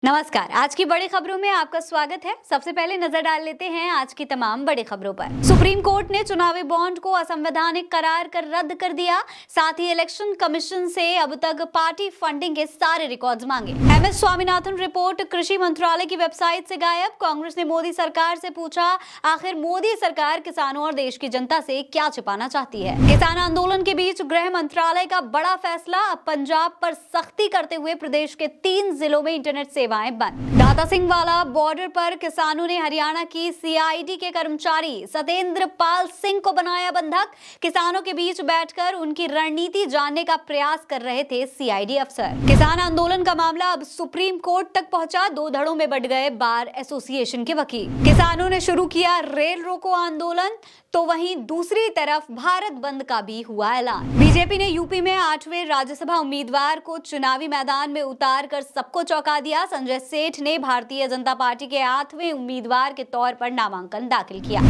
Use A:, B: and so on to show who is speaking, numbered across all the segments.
A: नमस्कार। आज की बड़ी खबरों में आपका स्वागत है। सबसे पहले नजर डाल लेते हैं आज की तमाम बड़ी खबरों पर। सुप्रीम कोर्ट ने चुनावी बॉन्ड को असंवैधानिक करार कर रद्द कर दिया। साथ ही इलेक्शन कमीशन से अब तक पार्टी फंडिंग के सारे रिकॉर्ड्स मांगे। MS स्वामीनाथन रिपोर्ट कृषि मंत्रालय की वेबसाइट से गायब। कांग्रेस ने मोदी सरकार से पूछा, आखिर मोदी सरकार किसानों और देश की जनता से क्या छिपाना चाहती है। किसान आंदोलन के बीच गृह मंत्रालय का बड़ा फैसला। अब पंजाब पर सख्ती करते हुए प्रदेश के 3 जिलों में इंटरनेट सेवाएं बंद। दाता सिंह वाला बॉर्डर पर किसानों ने हरियाणा की CID के कर्मचारी सतेंद्र पाल सिंह को बनाया बंधक। किसानों के बीच बैठकर उनकी रणनीति जानने का प्रयास कर रहे थे CID अफसर। किसान आंदोलन का मामला अब सुप्रीम कोर्ट तक पहुंचा। 2 धड़ों में बंट गए बार एसोसिएशन के वकील। किसानों ने शुरू किया रेल रोको आंदोलन, तो वहीं दूसरी तरफ भारत बंद का भी हुआ ऐलान। बीजेपी ने यूपी में 8वें राज्यसभा उम्मीदवार को चुनावी मैदान में उतार कर सबको चौंका दिया। संजय सेठ ने भारतीय जनता पार्टी के 8वें उम्मीदवार के तौर पर नामांकन दाखिल किया।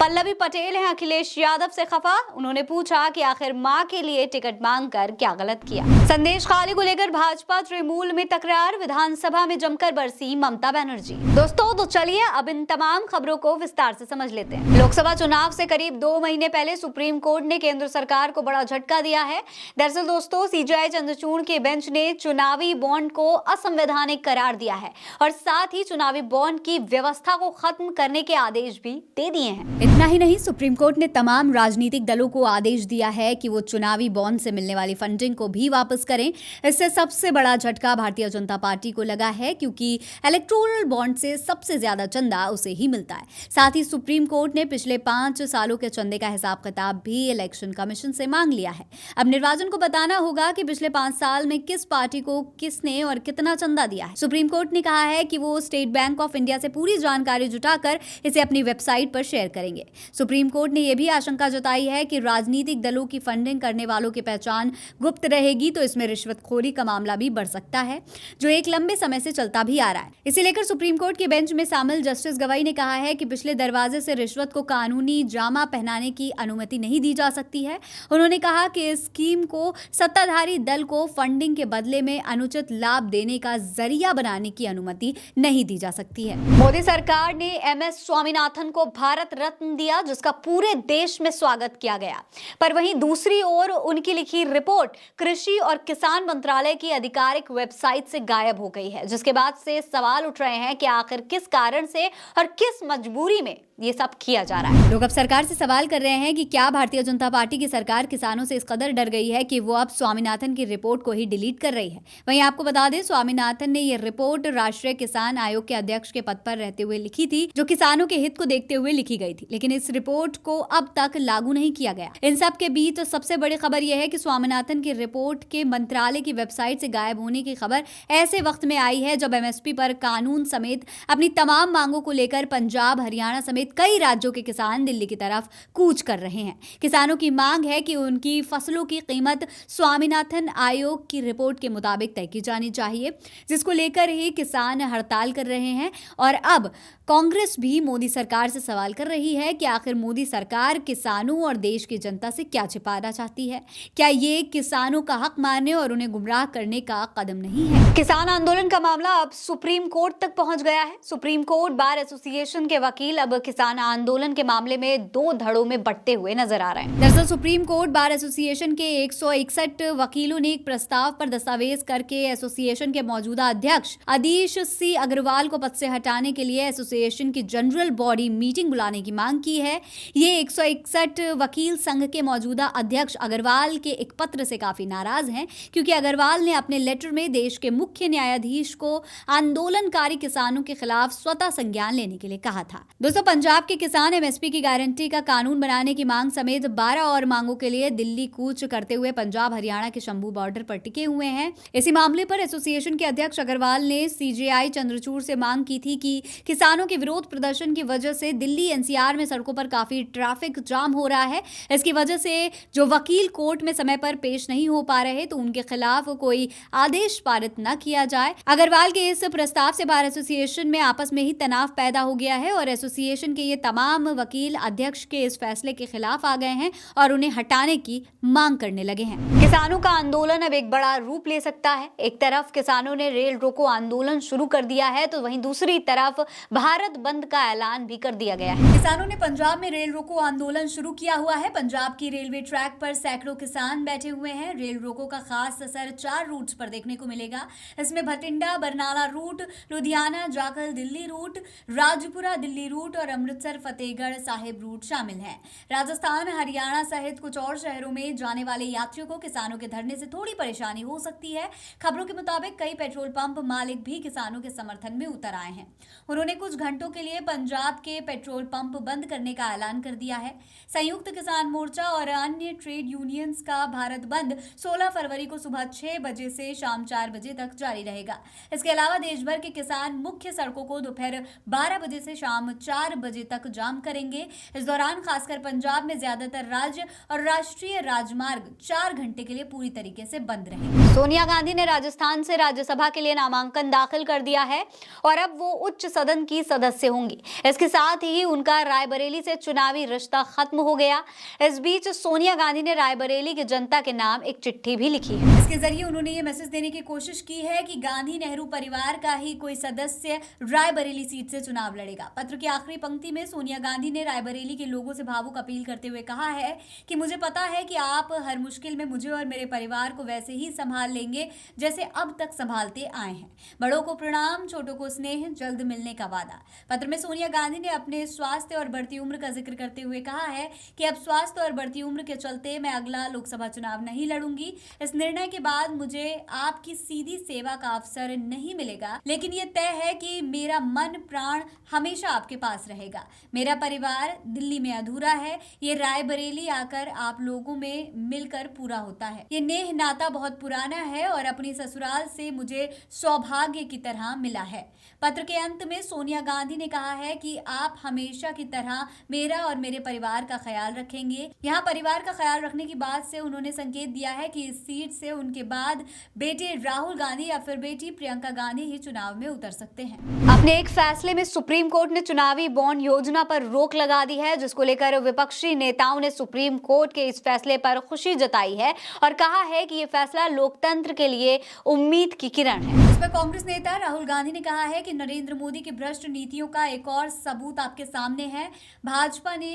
A: पल्लवी पटेल हैं अखिलेश यादव से खफा। उन्होंने पूछा कि आखिर मां के लिए टिकट मांगकर क्या गलत किया। संदेश खाली को लेकर भाजपा तृणमूल में तकरार। विधानसभा में जमकर बरसी ममता बनर्जी। दोस्तों, तो चलिए अब इन तमाम खबरों को विस्तार से समझ लेते हैं। लोकसभा चुनाव से करीब 2 महीने पहले सुप्रीम कोर्ट ने केंद्र सरकार को बड़ा झटका दिया है। दरअसल दोस्तों, CJI चंद्रचूड़ के बेंच ने चुनावी बॉन्ड को असंवैधानिक करार दिया है और साथ ही चुनावी बॉन्ड की व्यवस्था को खत्म करने के आदेश भी दे दिए हैं। इतना ही नहीं, सुप्रीम कोर्ट ने तमाम राजनीतिक दलों को आदेश दिया है कि वो चुनावी बॉन्ड से मिलने वाली फंडिंग को भी वापस करें। इससे सबसे बड़ा झटका भारतीय जनता पार्टी को लगा है, क्योंकि इलेक्टोरल बॉन्ड से सबसे ज्यादा चंदा उसे ही मिलता है। साथ ही सुप्रीम कोर्ट ने पिछले 5 सालों के चंदे का हिसाब किताब भी इलेक्शन कमीशन से मांग लिया है। अब निर्वाचन को बताना होगा कि पिछले 5 साल में किस पार्टी को किसने और कितना चंदा दिया है। सुप्रीम कोर्ट ने कहा है कि वो स्टेट बैंक ऑफ इंडिया से पूरी जानकारी जुटाकर इसे अपनी वेबसाइट पर शेयर करेंगे। सुप्रीम कोर्ट ने यह भी आशंका जताई है कि राजनीतिक दलों की फंडिंग करने वालों की पहचान गुप्त रहेगी तो इसमें रिश्वतखोरी का मामला भी बढ़ सकता है, जो एक लंबे समय से चलता भी आ रहा है। इसे लेकर सुप्रीम कोर्ट के बेंच में शामिल जस्टिस गवाई ने कहा है कि पिछले दरवाजे से रिश्वत को कानूनी जामा पहनाने की अनुमति नहीं दी जा सकती है। उन्होंने कहा कि इस स्कीम को सत्ताधारी दल को फंडिंग के बदले में अनुचित लाभ देने का जरिया बनाने की अनुमति नहीं दी जा सकती है। मोदी सरकार ने MS स्वामीनाथन को भारत रत्न दिया, जिसका पूरे देश में स्वागत किया गया। पर वहीं दूसरी ओर उनकी लिखी रिपोर्ट कृषि और किसान मंत्रालय की आधिकारिक वेबसाइट से गायब हो गई है, जिसके बाद से सवाल उठ रहे हैं कि आखिर किस कारण से और किस मजबूरी में ये सब किया जा रहा है। लोग अब सरकार से सवाल कर रहे हैं कि क्या भारतीय जनता पार्टी की सरकार किसानों से इस कदर डर गई है कि वो अब स्वामीनाथन की रिपोर्ट को ही डिलीट कर रही है। वहीं आपको बता दें, स्वामीनाथन ने ये रिपोर्ट राष्ट्रीय किसान आयोग के अध्यक्ष के पद पर रहते हुए लिखी थी, जो किसानों के हित को देखते हुए लिखी गई थी, लेकिन इस रिपोर्ट को अब तक लागू नहीं किया गया। इन सब के बीच सबसे बड़ी खबर यह है कि स्वामीनाथन की रिपोर्ट के मंत्रालय की वेबसाइट से गायब होने की खबर ऐसे वक्त में आई है जब MSP पर कानून समेत अपनी तमाम मांगों को लेकर पंजाब, हरियाणा समेत कई राज्यों के किसान दिल्ली की तरफ कूच कर रहे हैं। किसानों की मांग है कि उनकी फसलों की कीमत स्वामीनाथन आयोग की रिपोर्ट के मुताबिक तय की जानी चाहिए, जिसको लेकर ही किसान हड़ताल कर रहे हैं। और अब कांग्रेस भी मोदी सरकार से सवाल कर रही है कि आखिर मोदी सरकार किसानों और देश की जनता से क्या छिपाना चाहती है। क्या ये किसानों का हक मारने और उन्हें गुमराह करने का कदम नहीं है। किसान आंदोलन का मामला अब सुप्रीम कोर्ट तक पहुंच गया है। सुप्रीम कोर्ट बार एसोसिएशन के वकील अब किसान आंदोलन के मामले में 2 धड़ों में बंटते हुए नजर आ रहे हैं। दरअसल सुप्रीम कोर्ट बार एसोसिएशन के 161 वकीलों ने एक प्रस्ताव पर दस्तावेज करके एसोसिएशन के मौजूदा अध्यक्ष अधीश C अग्रवाल को पद से हटाने के लिए एसोसिएशन की जनरल बॉडी मीटिंग बुलाने की मांग की है। ये 161 वकील संघ के मौजूदा अध्यक्ष अग्रवाल के एक पत्र से काफी नाराज हैं, क्योंकि अग्रवाल ने अपने लेटर में देश के मुख्य न्यायाधीश को आंदोलनकारी किसानों के खिलाफ स्वतः संज्ञान लेने के लिए कहा था। दोस्तों, पंजाब के किसान MSP की गारंटी का कानून बनाने की मांग समेत 12 और मांगों के लिए दिल्ली कूच करते हुए पंजाब हरियाणा के शंभू बॉर्डर पर टिके हुए हैं। इसी मामले पर एसोसिएशन के अध्यक्ष अग्रवाल ने CJI चंद्रचूड़ से मांग की थी कि किसानों के विरोध प्रदर्शन की वजह से दिल्ली NCR में सड़कों पर काफी ट्रैफिक जाम हो रहा है। इसकी वजह से जो वकील कोर्ट में समय पर पेश नहीं हो पा रहे तो उनके खिलाफ कोई आदेश पारित न किया जाए। अग्रवाल के इस प्रस्ताव से बार एसोसिएशन में आपस में ही तनाव पैदा हो गया है और एसोसिएशन के ये तमाम वकील अध्यक्ष के इस फैसले के खिलाफ आ गए हैं और उन्हें हटाने की मांग करने लगे हैं। किसानों का आंदोलन अब एक बड़ा रूप ले सकता है। एक तरफ किसानों ने रेल रोको आंदोलन शुरू कर दिया है तो वहीं दूसरी तरफ भारत बंद का ऐलान भी कर दिया गया है। किसानों ने पंजाब में रेल रोको आंदोलन शुरू किया हुआ है। पंजाब की रेलवे ट्रैक पर सैकड़ों किसान बैठे हुए हैं। रेल रोको का खास असर 4 रूट्स पर देखने को मिलेगा। इसमें Bathinda Barnala route, Ludhiana Jakhal Delhi route, Rajpura Delhi route और अमृतसर फतेहगढ़ साहिब रूट शामिल हैं। राजस्थान, हरियाणा सहित कुछ और शहरों में जाने वाले यात्रियों को किसानों के धरने से थोड़ी परेशानी हो सकती है। खबरों के मुताबिक कई पेट्रोल पंप मालिक भी किसानों के समर्थन में उतर आए हैं। उन्होंने कुछ घंटों के लिए पंजाब के पेट्रोल पंप बंद करने का ऐलान कर दिया है। संयुक्त किसान मोर्चा और अन्य ट्रेड यूनियंस का भारत बंद 16 फरवरी को सुबह 6 बजे से शाम 4 बजे तक जारी रहेगा। इसके अलावा देश भर के किसान मुख्य सड़कों को दोपहर 12 बजे से शाम 4 बजे तक जाम करेंगे। इस दौरान खासकर पंजाब में ज्यादातर राज्य और राष्ट्रीय राजमार्ग 4 घंटे के लिए पूरी तरीके से बंद रहेंगे। सोनिया गांधी ने राजस्थान से राज्यसभा के लिए नामांकन दाखिल कर दिया है और अब वो उच्च सदन की सदस्य होंगी। इसके साथ ही उनका रायबरेली से चुनावी रिश्ता खत्म हो गया। इस बीच सोनिया गांधी ने रायबरेली की जनता के नाम एक चिट्ठी भी लिखी है। इसके जरिए उन्होंने ये मैसेज देने की कोशिश की है कि गांधी नेहरू परिवार का ही कोई सदस्य रायबरेली सीट से चुनाव लड़ेगा। पत्र की आखिरी पंक्ति में सोनिया गांधी ने रायबरेली के लोगों से भावुक अपील करते हुए कहा है कि मुझे पता है कि आप हर मुश्किल में मुझे और मेरे परिवार को वैसे ही संभाल लेंगे जैसे अब तक संभालते आए हैं। बड़ों को प्रणाम, छोटों को स्नेह, जल्द मिलने का वादा। पत्र में सोनिया गांधी ने अपने स्वास्थ्य और बढ़ती उम्र का जिक्र करते हुए कहा है कि अब स्वास्थ्य और बढ़ती उम्र के चलते मैं अगला लोकसभा चुनाव नहीं लड़ूंगी। इस निर्णय के बाद मुझे आपकी सीधी सेवा का अवसर नहीं मिलेगा, लेकिन ये तय है कि मेरा मन प्राण हमेशा आपके पास रहेगा। मेरा परिवार दिल्ली में अधूरा है, ये रायबरेली आकर आप लोगों में मिलकर पूरा होता है। ये नेह नाता बहुत पुराना है और अपनी ससुराल से मुझे सौभाग्य की तरह मिला है। पत्र के अंत में सोनिया गांधी ने कहा है कि आप हमेशा की तरह मेरा और मेरे परिवार का ख्याल रखेंगे। यहाँ परिवार का ख्याल रखने की बात से उन्होंने संकेत दिया है कि इस सीट से उनके बाद बेटे राहुल गांधी या फिर बेटी प्रियंका गांधी ही चुनाव में उतर सकते हैं। अपने एक फैसले में सुप्रीम कोर्ट ने चुनावी बॉन्ड योजना पर रोक लगा दी है, जिसको लेकर विपक्षी नेताओं ने सुप्रीम कोर्ट के इस फैसले पर खुशी जताई है और कहा है कि ये फैसला लोकतंत्र के लिए उम्मीद की किरण है। इस पर कांग्रेस नेता राहुल गांधी ने कहा है कि नरेंद्र मोदी की भ्रष्ट नीतियों का एक और सबूत आपके सामने है। भाजपा ने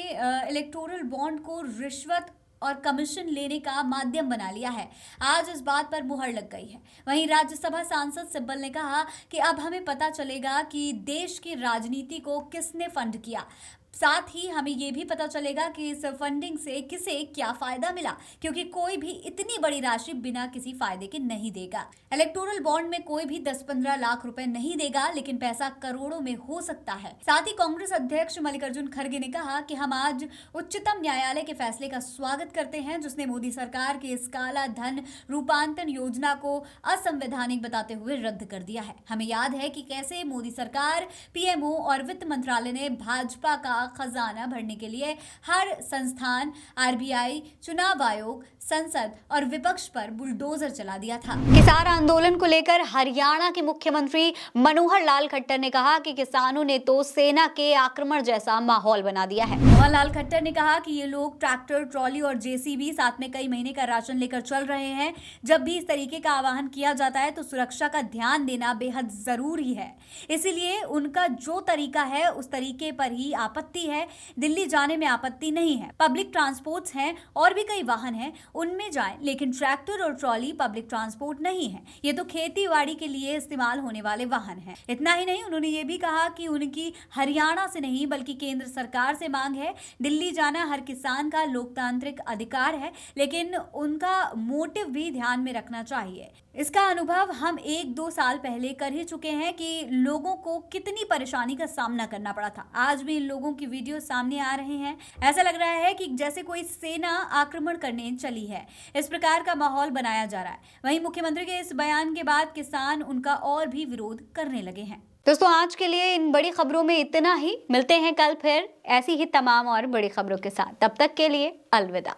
A: इलेक्टोरल बॉन्ड को रिश्वत और कमीशन लेने का माध्यम बना लिया है। आज इस बात पर मुहर लग गई है। वहीं राज्यसभा सांसद सिब्बल ने कहा कि अब हमें पता चलेगा कि देश की राजनीति को किसने फंड किया। साथ ही हमें यह भी पता चलेगा कि इस फंडिंग से किसे क्या फायदा मिला, क्योंकि कोई भी इतनी बड़ी राशि बिना किसी फायदे के नहीं देगा। इलेक्टोरल बॉन्ड में कोई भी 10-15 लाख रुपए नहीं देगा, लेकिन पैसा करोड़ों में हो सकता है। साथ ही कांग्रेस अध्यक्ष मल्लिकार्जुन खड़गे ने कहा कि हम आज उच्चतम न्यायालय के फैसले का स्वागत करते हैं, जिसने मोदी सरकार की इस काला धन रूपांतरण योजना को असंवैधानिक बताते हुए रद्द कर दिया है। हमें याद है कि कैसे मोदी सरकार, पीएमओ और वित्त मंत्रालय ने भाजपा का खजाना भरने के लिए हर संस्थान, आरबीआई, चुनाव आयोग, संसद और विपक्ष पर बुलडोजर चला दिया था। किसान आंदोलन को लेकर हरियाणा के मुख्यमंत्री मनोहर लाल खट्टर ने कहा कि किसानों ने तो सेना के आक्रमण जैसा माहौल बना दिया है। मनोहर लाल खट्टर ने कहा कि ये लोग ट्रैक्टर, ट्रॉली और जेसीबी साथ में कई महीने का राशन लेकर चल रहे हैं। जब भी इस तरीके का आह्वान किया जाता है तो सुरक्षा का ध्यान देना बेहद जरूरी है, इसीलिए उनका जो तरीका है उस तरीके पर ही आपत्ति है। दिल्ली जाने में आपत्ति नहीं है। पब्लिक ट्रांसपोर्ट्स हैं और भी कई वाहन हैं, उनमें जाएं, लेकिन ट्रैक्टर और ट्रॉली पब्लिक ट्रांसपोर्ट नहीं है। ये तो खेती बाड़ी के लिए इस्तेमाल होने वाले वाहन हैं। इतना ही नहीं, उन्होंने ये भी कहा कि उनकी हरियाणा से नहीं बल्कि केंद्र सरकार से मांग है। दिल्ली जाना हर किसान का लोकतांत्रिक अधिकार है, लेकिन उनका मोटिव भी ध्यान में रखना चाहिए। इसका अनुभव हम 1-2 साल पहले कर ही चुके हैं कि लोगों को कितनी परेशानी का सामना करना पड़ा था। आज भी इन लोगों की वीडियो सामने आ रहे हैं। ऐसा लग रहा है कि जैसे कोई सेना आक्रमण करने चली है। इस प्रकार का माहौल बनाया जा रहा है। वहीं मुख्यमंत्री के इस बयान के बाद किसान उनका और भी विरोध करने लगे हैं। दोस्तों आज के लिए इन बड़ी खबरों में इतना ही। मिलते हैं कल फिर ऐसी ही तमाम और बड़ी खबरों के साथ। तब तक के लिए अलविदा।